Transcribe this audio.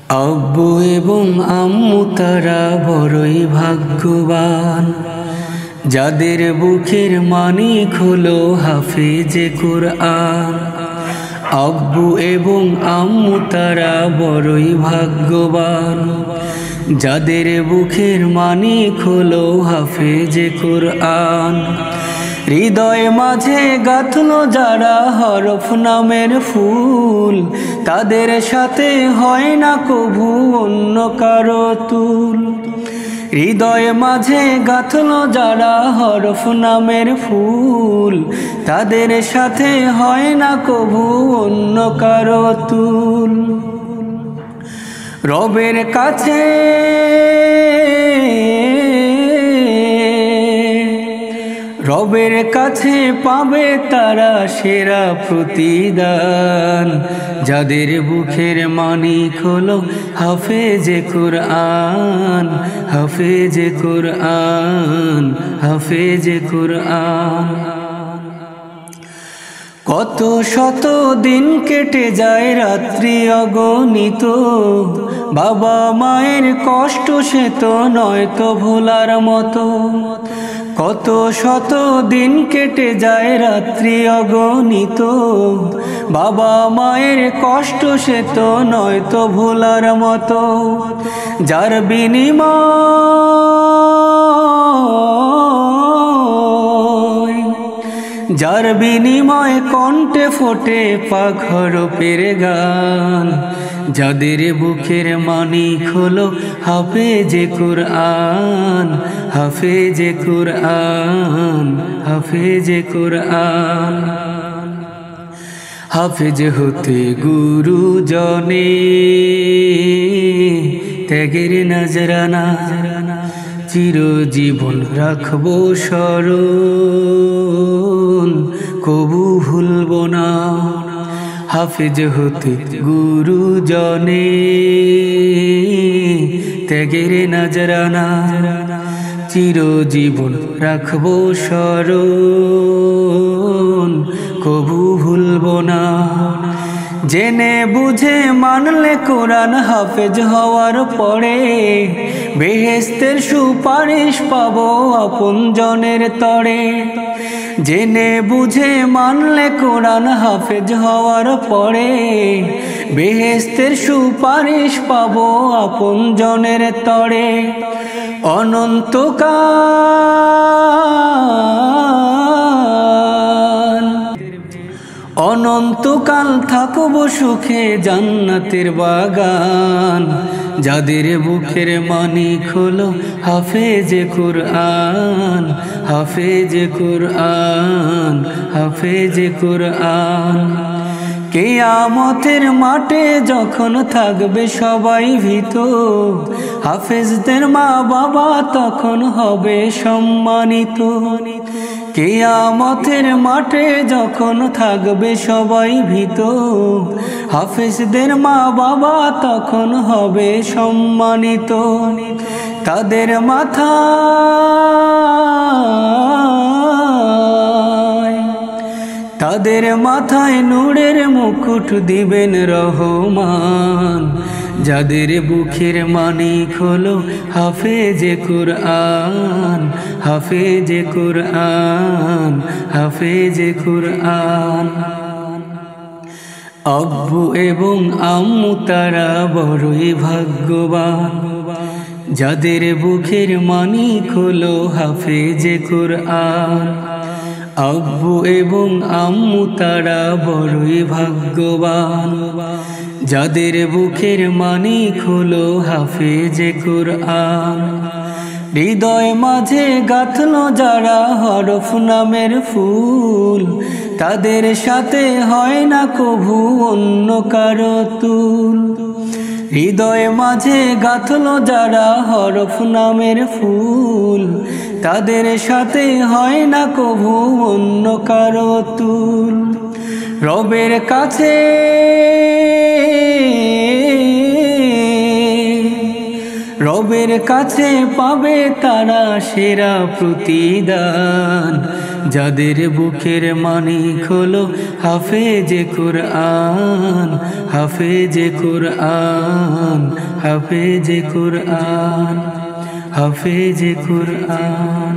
আব্বু এবং আম্মু তারা বড়ই ভাগ্যবান, যাদের বুকের মানিক হলো হাফেজে কুরআন। আব্বু এবং আম্মু তারা বড়ই ভাগ্যবান, যাদের বুকের মানিক হলো হাফেজে কুরআন। হৃদয় মাঝে গাঁথলো যারা হরফ নামের ফুল, তাদের সাথে হয় না কভু অন্য কারো তুল। হৃদয় মাঝে গাঁথলো যারা হরফ নামের ফুল, তাদের সাথে হয় না কভু অন্য কারো তুল। রবের কাছে রবের কাছে পাবে তারা সেরা প্রতিদান, যাদের বুকের মানিক হলো হাফেজে কুরআন, হাফেজে কুরআন, হাফেজে কুরআন। কত শত দিন কেটে যায় রাত্রি অগণিত, বাবা মায়ের কষ্ট সে তো নয় তো ভোলার মতো। কত শত দিন কেটে যায় রাত্রি অগণিত, বাবা মায়ের কষ্ট সে তো নয় তো ভোলার মতো। যার বিনিময় কণ্ঠে ফোটে পাক হরফের গান, যাদের বুকের মানিক হলো হাফেজে কুরআন, হাফেজে কুরআন, হাফেজে কুরআন। হাফেজ হতে গুরুজনে ত্যাগের নজরানা, চিরজীবন রাখবো স্মরণ, কবু ভুলব না। হাফেজ হতে গুরুজনে ত্যাগের নজরানা, চিরজীবন রাখবো স্মরণ, কবু ভুলব না। জেনে বুঝে মানলে কোরআন হাফেজ হওয়ার পরে, বেহেশতের সুপারিশ পাবো আপন জনের তরে। জেনে বুঝে মানলে কোরআন হাফেজ হওয়ার পরে, বেহেশতের সুপারিশ পাবো আপন জনের তরে। অনন্তকাল থাকবো সুখে জান্নাতের বাগান, যাদের বুকের মানিক হলো হাফেজে কুরআন, হাফেজে কুরআন, হাফেজে কুরআন। কিয়ামতের মাঠে যখন থাকবে সবাই ভীত, হাফেজদের মা বাবা তখন হবে সম্মানিত। কিয়ামতের মাঠে যখন থাকবে সবাই ভীত, হাফেজদের মা বাবা তখন হবে সম্মানিত। তাদের মাথায় নূরের মুকুট দিবেন রহমান, যাদের বুকের মানিক হলো হাফেজে কুরআন, হাফেজে কুরআন, হাফেজে কুরআন। আব্বু এবং আম্মু তারা বড়ই ভাগ্যবান, যাদের বুকের মানিক হলো হাফেজে কুরআন। আব্বু এবং আম্মু তারা বড়ই ভাগ্যবান, যাদের বুকের মানিক হলো হাফেজে কুরআন। হৃদয় মাঝে গাঁথলো যারা হরফ নামের ফুল, তাদের সাথে হয় না কভু অন্য কারো তুল। হৃদয় মাঝে গাঁথলো যারা হরফ নামের ফুল, তাদের সাথে হয় না কভু অন্য কারো তুল। রবের কাছে রবের কাছে পাবে তারা সেরা প্রতিদান, যাদের বুকের মানিক হলো হাফেজে কুরআন, হাফেজে কুরআন, হাফেজে কুরআন, হাফেজে কুরআন।